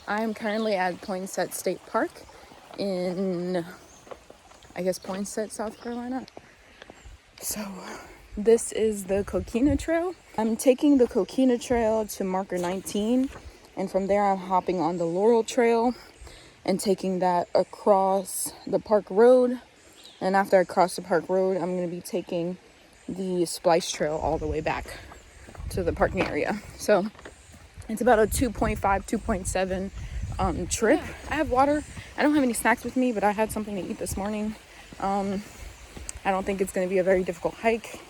I am currently at Poinsett State Park in, I guess, Poinsett, South Carolina. So this is the Coquina Trail. I'm taking the Coquina Trail to marker 19, and from there I'm hopping on the Laurel Trail and taking that across the Park Road. And after I cross the Park Road, I'm going to be taking the Splice Trail all the way back to the parking area. So it's about a 2.5, 2.7 trip. I have water. I don't have any snacks with me, but I had something to eat this morning. I don't think it's going to be a very difficult hike.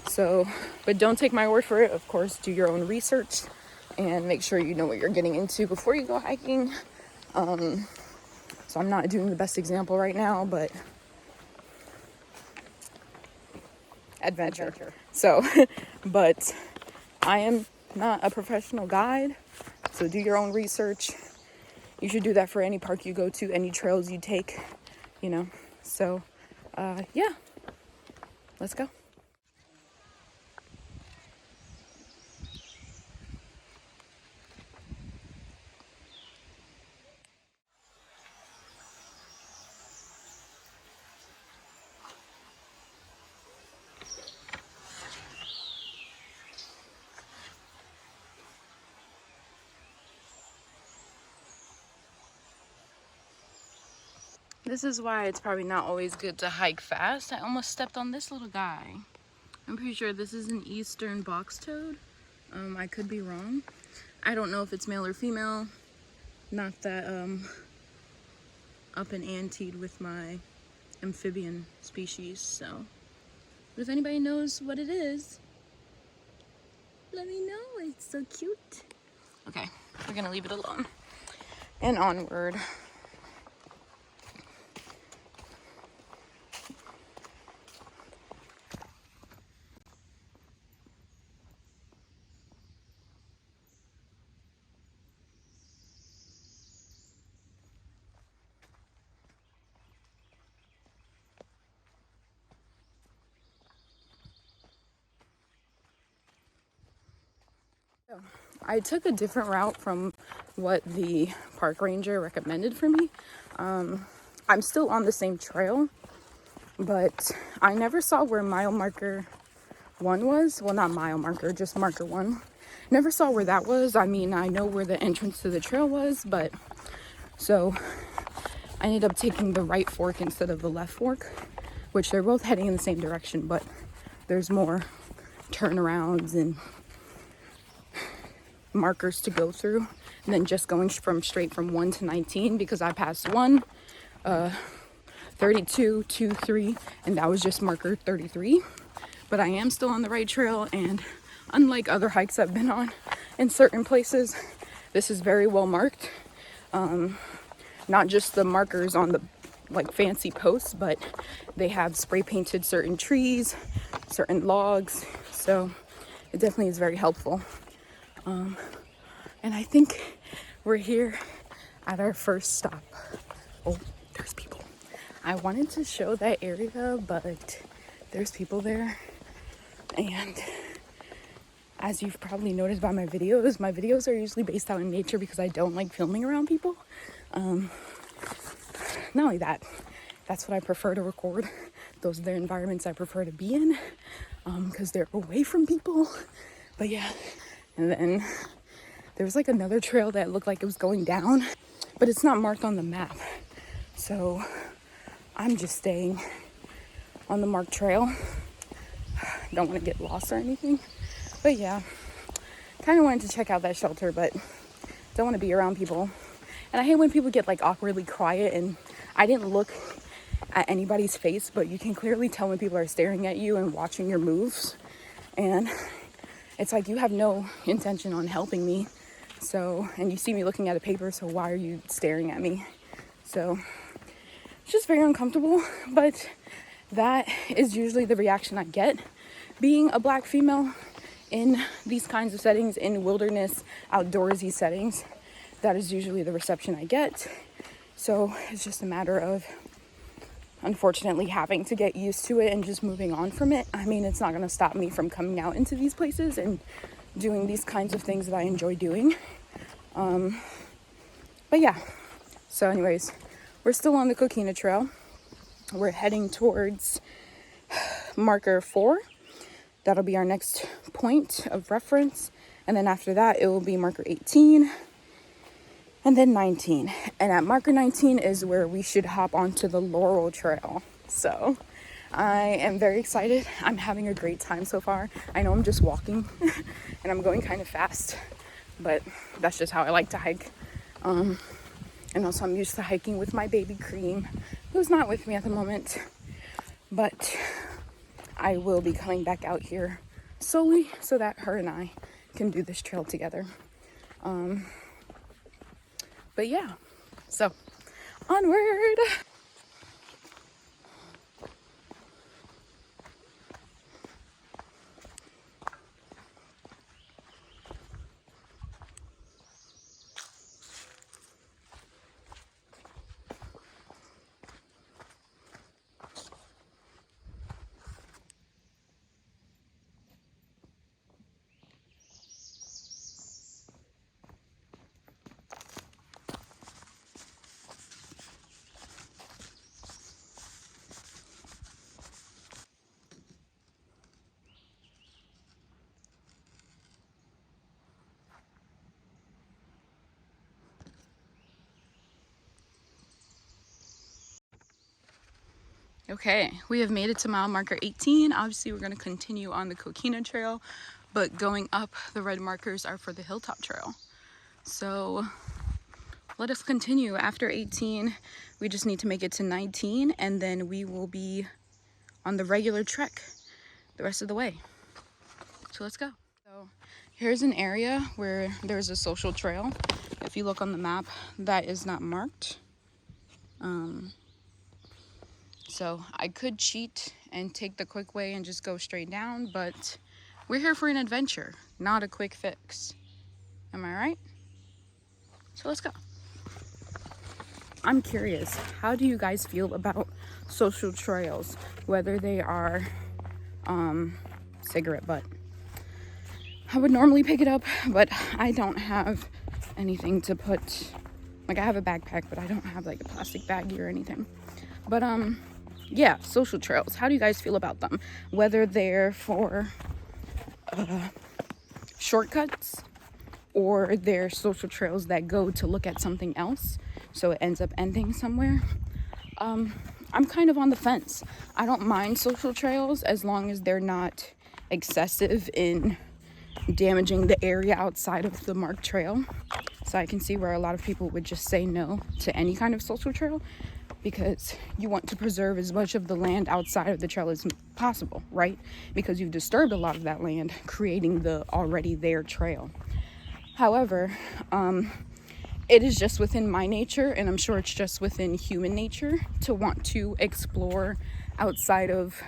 So, but don't take my word for it. Of course, do your own research and make sure you know what you're getting into before you go hiking. So I'm not doing the best example right now, but adventure. So, but I am not a professional guide, so do your own research. You should do that for any park you go to, any trails you take, you know. So, yeah, let's go. This is why it's probably not always good to hike fast. I almost stepped on this little guy. I'm pretty sure this is an eastern box toad. I could be wrong. I don't know if it's male or female. Not that up and anteed with my amphibian species, so. But if anybody knows what it is, let me know. It's so cute. Okay, we're gonna leave it alone. And onward. I took a different route from what the park ranger recommended for me. I'm still on the same trail, but I never saw where mile marker 1 was. Well, not mile marker, just marker 1. Never saw where that was. I mean, I know where the entrance to the trail was, but so I ended up taking the right fork instead of the left fork, which they're both heading in the same direction, but there's more turnarounds and markers to go through than just going straight from 1 to 19, because I passed 1, 32, 2, 3, and that was just marker 33. But I am still on the right trail, and unlike other hikes I've been on in certain places, this is very well marked. Not just the markers on the like fancy posts, but they have spray painted certain trees, certain logs, so it definitely is very helpful. And I think we're here at our first stop. Oh, there's people. I wanted to show that area, but there's people there. And as you've probably noticed by my videos are usually based out in nature because I don't like filming around people. Not only that, that's what I prefer to record. Those are the environments I prefer to be in, because they're away from people. But yeah, and then there was like another trail that looked like it was going down, but it's not marked on the map. So I'm just staying on the marked trail. Don't want to get lost or anything. But yeah, kind of wanted to check out that shelter, but don't want to be around people. And I hate when people get like awkwardly quiet, and I didn't look at anybody's face, but you can clearly tell when people are staring at you and watching your moves. And it's like you have no intention on helping me. So, and you see me looking at a paper, so why are you staring at me? So it's just very uncomfortable, but that is usually the reaction I get being a Black female in these kinds of settings, in wilderness, outdoorsy settings. That is usually the reception I get. So it's just a matter of, unfortunately, having to get used to it and just moving on from it. I mean, it's not going to stop me from coming out into these places and doing these kinds of things that I enjoy doing. But yeah, so anyways, we're still on the Coquina Trail. We're heading towards marker 4. That'll be our next point of reference. And then after that, it will be marker 18 and then 19. And at marker 19 is where we should hop onto the Laurel Trail. So I am very excited. I'm having a great time so far. I know I'm just walking and I'm going kind of fast, but that's just how I like to hike. And also I'm used to hiking with my baby Cream, who's not with me at the moment, but I will be coming back out here solely so that her and I can do this trail together. But yeah, so onward. Okay, we have made it to mile marker 18. Obviously, we're going to continue on the Coquina Trail, but going up, the red markers are for the Hilltop Trail. So let us continue. After 18, we just need to make it to 19, and then we will be on the regular trek the rest of the way. So let's go. So here's an area where there's a social trail. If you look on the map, that is not marked. So I could cheat and take the quick way and just go straight down, but we're here for an adventure, not a quick fix. Am I right? So let's go. I'm curious, how do you guys feel about social trails, whether they are cigarette butt? I would normally pick it up, but I don't have anything to put, like I have a backpack, but I don't have like a plastic baggie or anything. But yeah, social trails. How do you guys feel about them? Whether they're for shortcuts or they're social trails that go to look at something else, so it ends up ending somewhere. I'm kind of on the fence. I don't mind social trails as long as they're not excessive in damaging the area outside of the marked trail. So I can see where a lot of people would just say no to any kind of social trail, because you want to preserve as much of the land outside of the trail as possible, right? Because you've disturbed a lot of that land, creating the already there trail. However, it is just within my nature, and I'm sure it's just within human nature, to want to explore outside of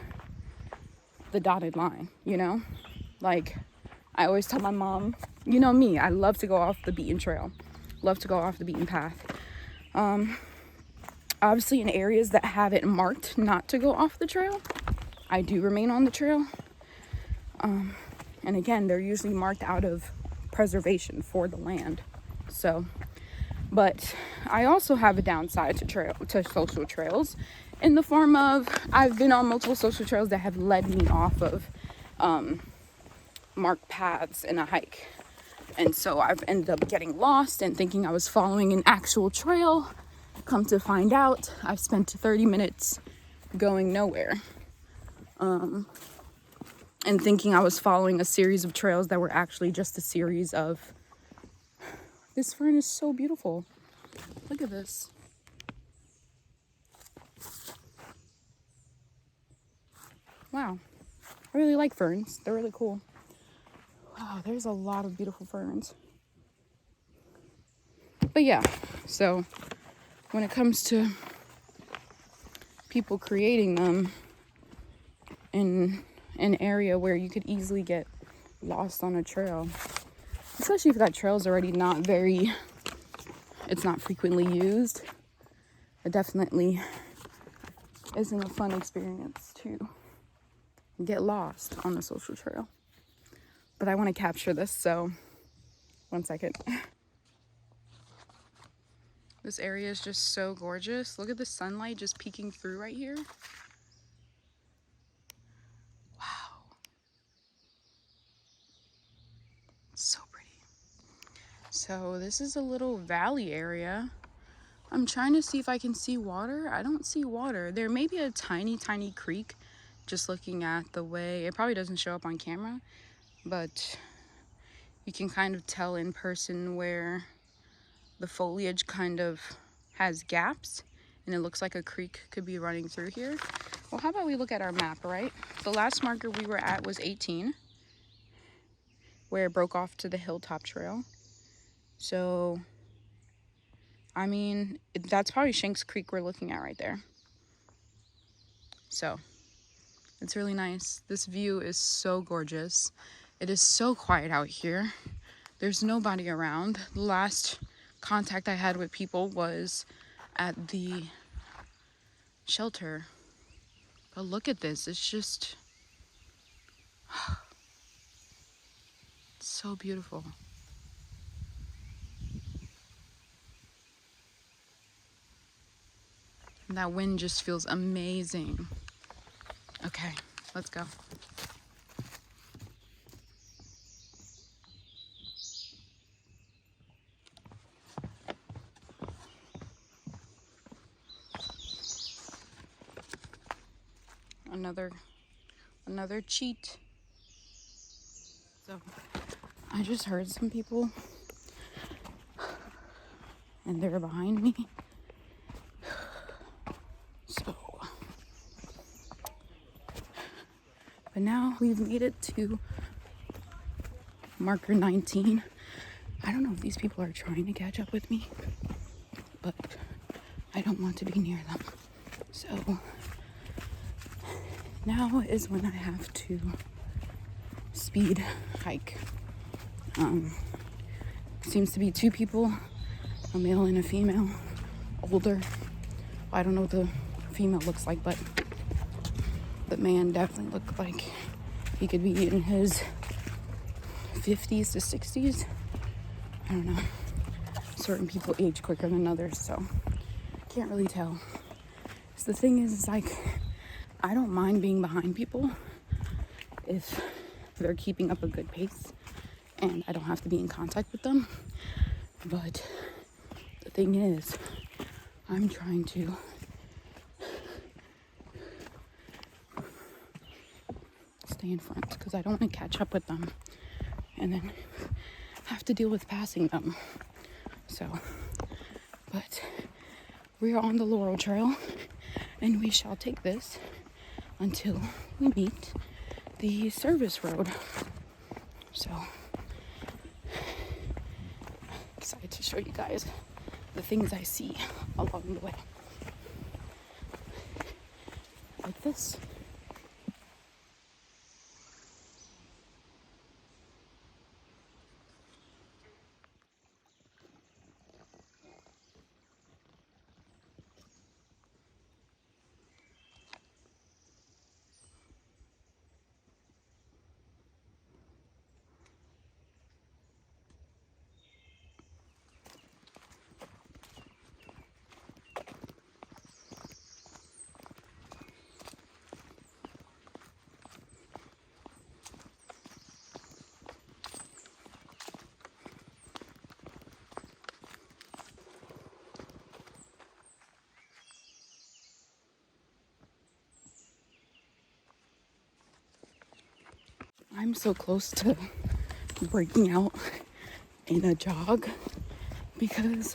the dotted line, you know? Like, I always tell my mom, you know me, I love to go off the beaten trail, love to go off the beaten path. Obviously, in areas that have it marked not to go off the trail, I do remain on the trail. And again, they're usually marked out of preservation for the land. So, but I also have a downside to social trails, in the form of I've been on multiple social trails that have led me off of marked paths in a hike. And so I've ended up getting lost and thinking I was following an actual trail. Come to find out, I've spent 30 minutes going nowhere. And thinking I was following a series of trails that were actually just a series of... This fern is so beautiful. Look at this. Wow. I really like ferns. They're really cool. Wow, there's a lot of beautiful ferns. But yeah, so when it comes to people creating them in an area where you could easily get lost on a trail, especially if that trail's already it's not frequently used, it definitely isn't a fun experience to get lost on a social trail. But I want to capture this, so one second. This area is just so gorgeous. Look at the sunlight just peeking through right here. Wow. It's so pretty. So this is a little valley area. I'm trying to see if I can see water. I don't see water. There may be a tiny, tiny creek just looking at the way. It probably doesn't show up on camera, but you can kind of tell in person where the foliage kind of has gaps and it looks like a creek could be running through here. Well, how about we look at our map, right? The last marker we were at was 18, where it broke off to the hilltop trail. So, I mean, that's probably Shanks Creek we're looking at right there. So, it's really nice. This view is so gorgeous. It is so quiet out here. There's nobody around. The last contact I had with people was at the shelter. But look at this. It's just it's so beautiful. And that wind just feels amazing. Okay, let's go. Another cheat. So I just heard some people and they're behind me. So, but now we've made it to marker 19. I don't know if these people are trying to catch up with me, but I don't want to be near them. So now is when I have to speed hike. Seems to be two people, a male and a female, older. I don't know what the female looks like, but the man definitely looked like he could be in his 50s to 60s. I don't know. Certain people age quicker than others, so can't really tell. So the thing is like, I don't mind being behind people if they're keeping up a good pace and I don't have to be in contact with them. But the thing is, I'm trying to stay in front because I don't want to catch up with them and then have to deal with passing them. So, but we are on the Laurel Trail and we shall take this until we meet the service road. So excited to show you guys the things I see along the way. Like this. I'm so close to breaking out in a jog because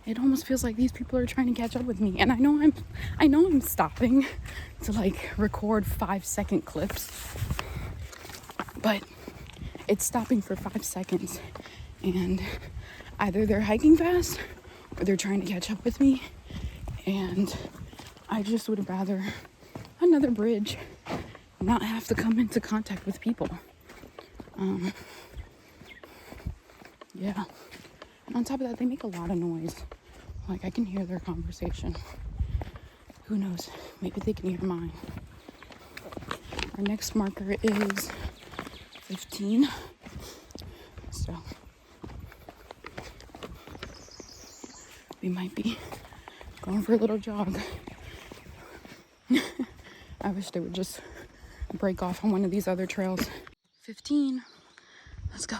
it almost feels like these people are trying to catch up with me, and I know I'm stopping to like record 5-second clips, but it's stopping for 5 seconds and either they're hiking fast or they're trying to catch up with me, and I just would rather another bridge, not have to come into contact with people. Yeah. And on top of that, they make a lot of noise. Like, I can hear their conversation. Who knows? Maybe they can hear mine. Our next marker is 15. So we might be going for a little jog. I wish they would just break off on one of these other trails. 15. Let's go.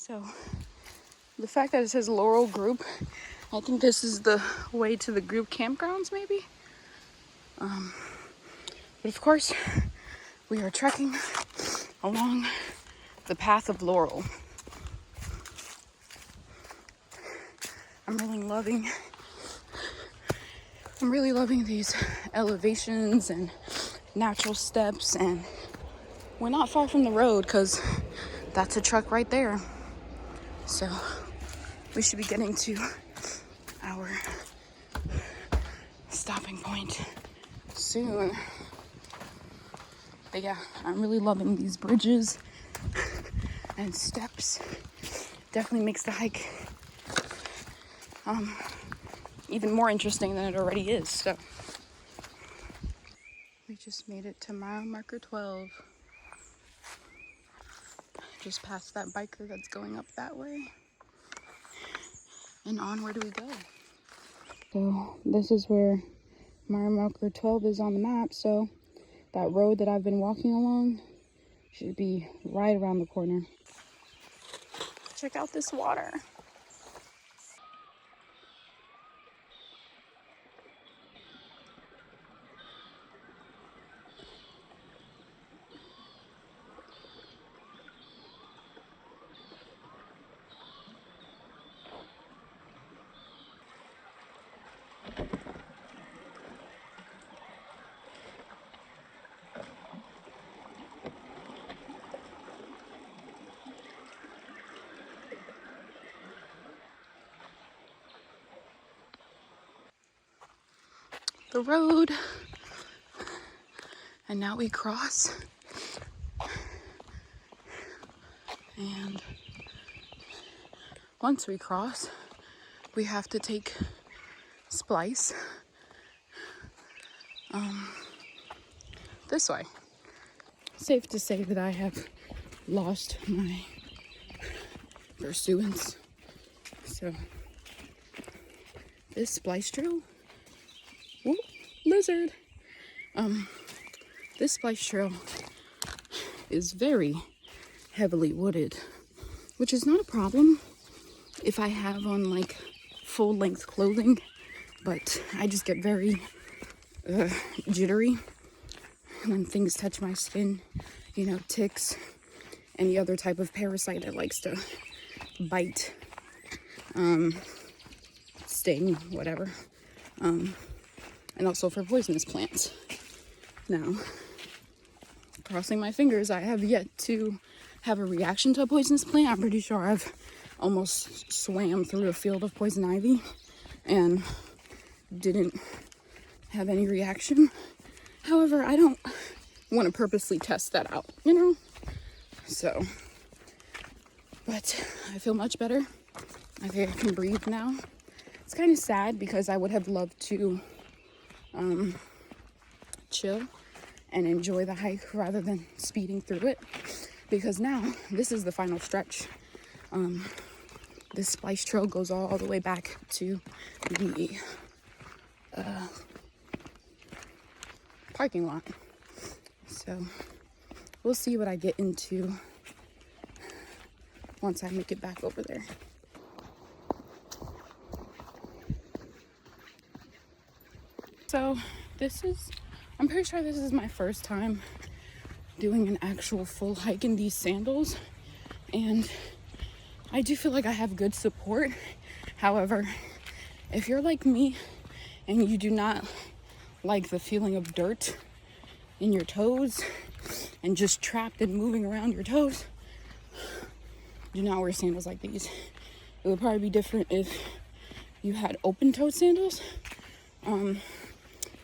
So the fact that it says Laurel Group, I think this is the way to the group campgrounds maybe. But of course, we are trekking along the path of Laurel. I'm really loving these elevations and natural steps, and we're not far from the road because that's a truck right there. So we should be getting to our stopping point soon. But yeah, I'm really loving these bridges and steps. Definitely makes the hike even more interesting than it already is. So we just made it to mile marker 12. Just past that biker that's going up that way. And on, where do we go? So this is where mile marker 12 is on the map. So that road that I've been walking along should be right around the corner. Check out this water. The road, and now we cross, and once we cross we have to take Splice this way. Safe to say that I have lost my pursuance. So this Splice trail, whoop, lizard. This Splice trail is very heavily wooded, which is not a problem if I have on like full length clothing, but I just get very jittery when things touch my skin, you know, ticks, any other type of parasite that likes to bite, sting, whatever, and also for poisonous plants. Now, crossing my fingers, I have yet to have a reaction to a poisonous plant. I'm pretty sure I've almost swam through a field of poison ivy and didn't have any reaction. However, I don't want to purposely test that out, you know? So, but I feel much better. I think I can breathe now. It's kind of sad because I would have loved to chill and enjoy the hike rather than speeding through it, because now this is the final stretch. This Splice trail goes all the way back to the parking lot. So we'll see what I get into once I make it back over there. So I'm pretty sure this is my first time doing an actual full hike in these sandals, and I do feel like I have good support. However, if you're like me and you do not like the feeling of dirt in your toes and just trapped and moving around your toes, do not wear sandals like these. It would probably be different if you had open-toed sandals,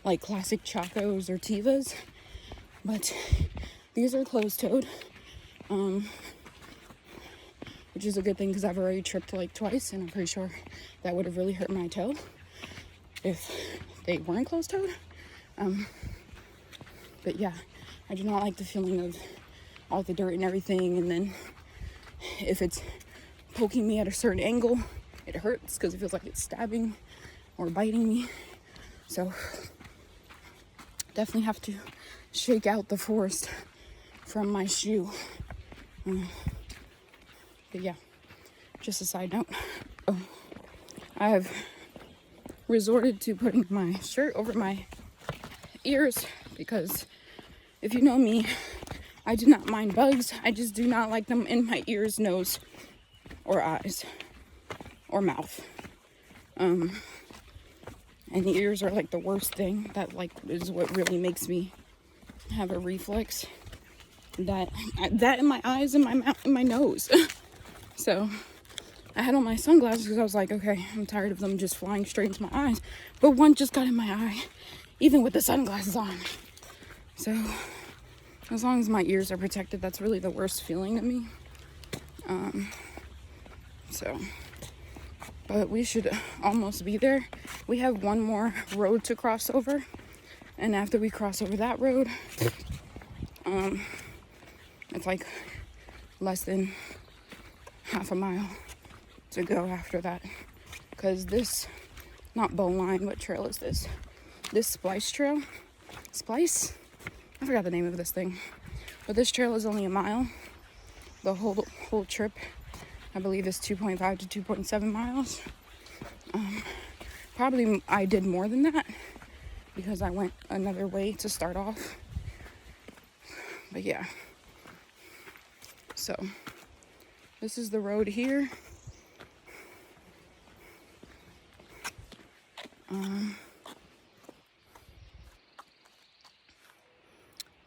like classic Chacos or Tivas, but these are closed-toed, which is a good thing because I've already tripped like twice, and I'm pretty sure that would have really hurt my toe if they weren't closed-toed. But yeah, I do not like the feeling of all the dirt and everything, and then if it's poking me at a certain angle, it hurts because it feels like it's stabbing or biting me. So definitely have to shake out the forest from my shoe. But yeah, just a side note. Oh, I have resorted to putting my shirt over my ears because if you know me, I do not mind bugs. I just do not like them in my ears, nose, or eyes, or mouth. And the ears are like the worst thing. That like is what really makes me have a reflex. That in my eyes and my mouth and my nose. So I had on my sunglasses because I was like, okay, I'm tired of them just flying straight into my eyes. But one just got in my eye, even with the sunglasses on. So as long as my ears are protected, that's really the worst feeling to me. But we should almost be there. We have one more road to cross over. And after we cross over that road, it's like less than half a mile to go after that. Because this, not bone line, what trail is this? This splice trail? Splice? I forgot the name of this thing. But this trail is only a mile. The whole trip, I believe, is 2.5 to 2.7 miles. Probably I did more than that because I went another way to start off. But yeah. So this is the road here.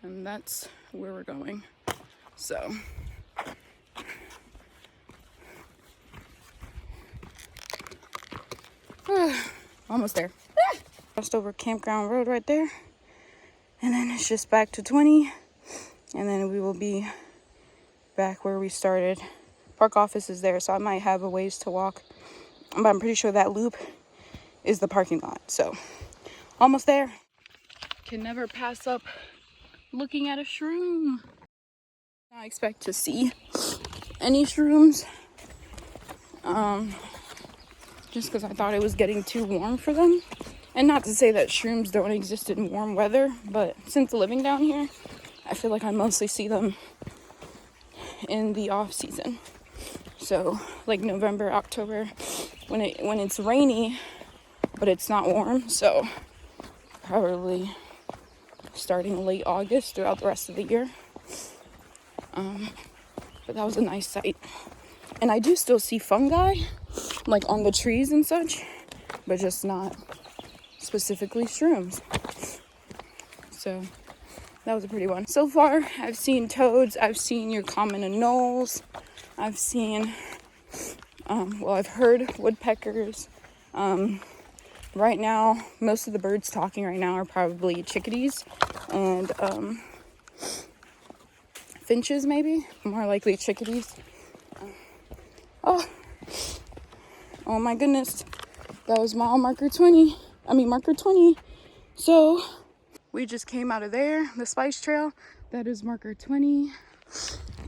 And that's where we're going. So almost there. Just over Campground Road right there. And then it's just back to 20. And then we will be back where we started. Park office is there, so I might have a ways to walk. But I'm pretty sure that loop is the parking lot. So almost there. Can never pass up looking at a shroom. I expect to see any shrooms. Just because I thought it was getting too warm for them. And not to say that shrooms don't exist in warm weather, but since living down here, I feel like I mostly see them in the off season. So like November, October, when it's rainy, but it's not warm. So probably starting late August throughout the rest of the year. But that was a nice sight. And I do still see fungi, like on the trees and such, but just not specifically shrooms. So that was a pretty one. So far, I've seen toads, I've seen your common anoles, I've seen, I've heard woodpeckers. Right now, most of the birds talking right now are probably chickadees and finches, maybe. More likely chickadees. Oh my goodness. That was mile marker 20. Marker 20. So we just came out of there, the spice trail. That is marker 20.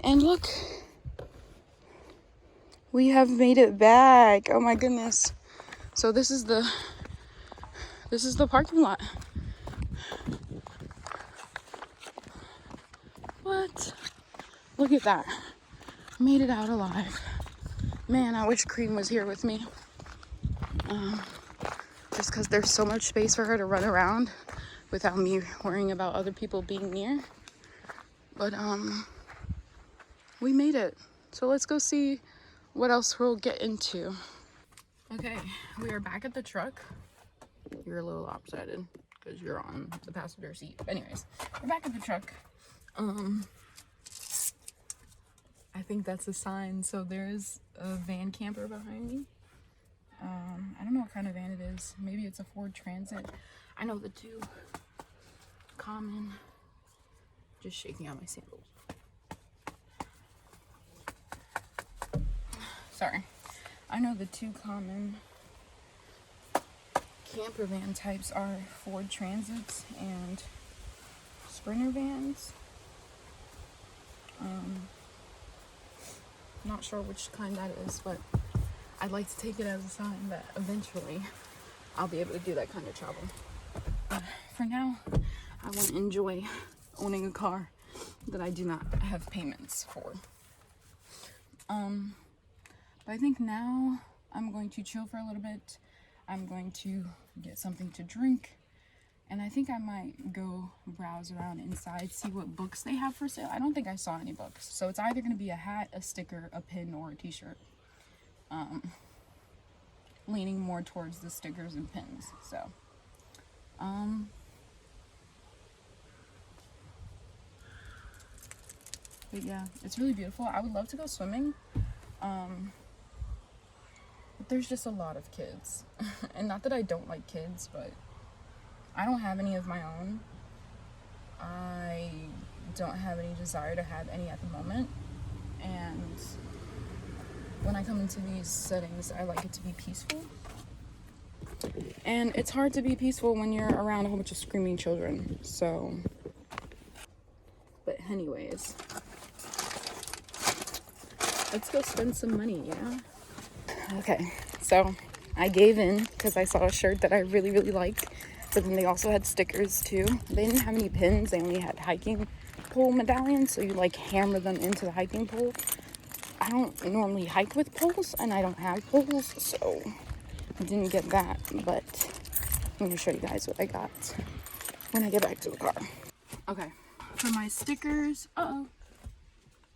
And look, we have made it back. Oh my goodness. So this is the parking lot. What? Look at that. Made it out alive. Man, I wish Cream was here with me. Just because there's so much space for her to run around without me worrying about other people being near. But we made it. So let's go see what else we'll get into. Okay, we are back at the truck. You're a little lopsided because you're on the passenger seat. Anyways, we're back at the truck. I I think that's a sign. So there's a van camper behind me. I don't know what kind of van it is. Maybe it's a Ford Transit. I know the two common, just shaking out my sandals. Sorry. I know the two common camper van types are Ford Transits and Sprinter vans. Not sure which kind that is, but I'd like to take it as a sign that eventually I'll be able to do that kind of travel. For now, I want to enjoy owning a car that I do not have payments for. But I think now I'm going to chill for a little bit. I'm going to get something to drink. And I think I might go browse around inside, see what books they have for sale. I don't think I saw any books. So it's either going to be a hat, a sticker, a pin, or a t-shirt. Leaning more towards the stickers and pins. So, but yeah, it's really beautiful. I would love to go swimming. But there's just a lot of kids. And not that I don't like kids, but I don't have any of my own. I don't have any desire to have any at the moment. And when I come into these settings, I like it to be peaceful. And it's hard to be peaceful when you're around a whole bunch of screaming children. So, but anyways, let's go spend some money, yeah? Okay, so I gave in because I saw a shirt that I really, really liked. But then they also had stickers too. They didn't have any pins. They only had hiking pole medallions. So you like hammer them into the hiking pole. I don't normally hike with poles and I don't have poles. So I didn't get that. But I'm going to show you guys what I got when I get back to the car. Okay. For my stickers. Uh-oh.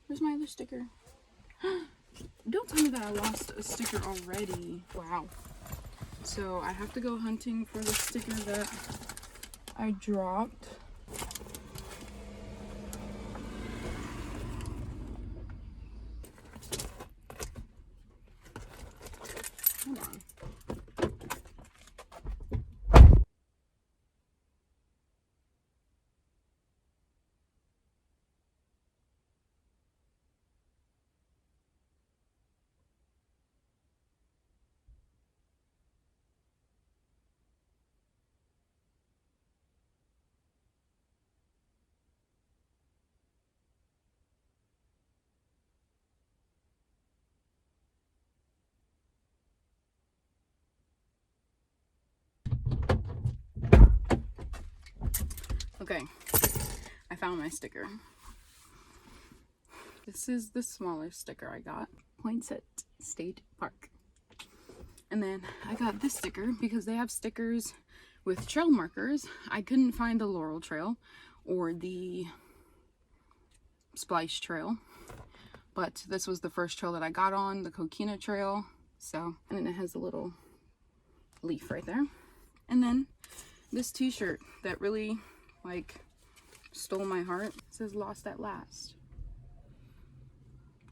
Where's my other sticker? Don't tell me that I lost a sticker already. Wow. So I have to go hunting for the sticker that I dropped. Hold on. Okay, I found my sticker. This is the smaller sticker I got. Poinsett State Park. And then I got this sticker because they have stickers with trail markers. I couldn't find the Laurel Trail or the Splice Trail. But this was the first trail that I got on, the Coquina Trail. So, and then it has a little leaf right there. And then this t-shirt that really like stole my heart. It says "Lost at Last."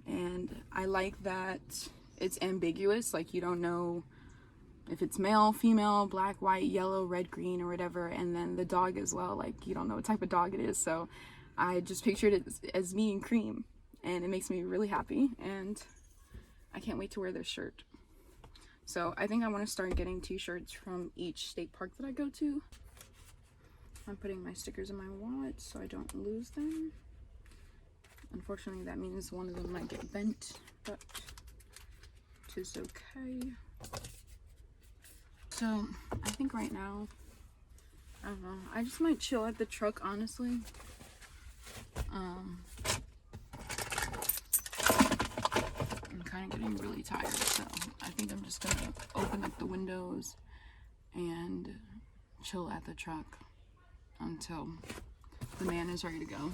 And I like that it's ambiguous, like you don't know if it's male, female, black, white, yellow, red, green, or whatever. And then the dog as well, like you don't know what type of dog it is. So I just pictured it as me and Cream, and it makes me really happy, and I can't wait to wear this shirt. So I think I want to start getting t-shirts from each state park that I go to. I'm putting my stickers in my wallet so I don't lose them. Unfortunately, that means one of them might get bent, but it is okay. So I think right now, I don't know, I just might chill at the truck, honestly. I'm kind of getting really tired, so I think I'm just gonna open up the windows and chill at the truck until the man is ready to go.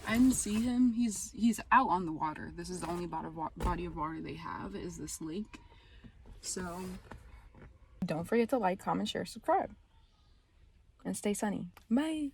I didn't see him. He's out on the water. This is the only body of water they have, is this lake. So don't forget to like, comment, share, subscribe, and stay sunny. Bye.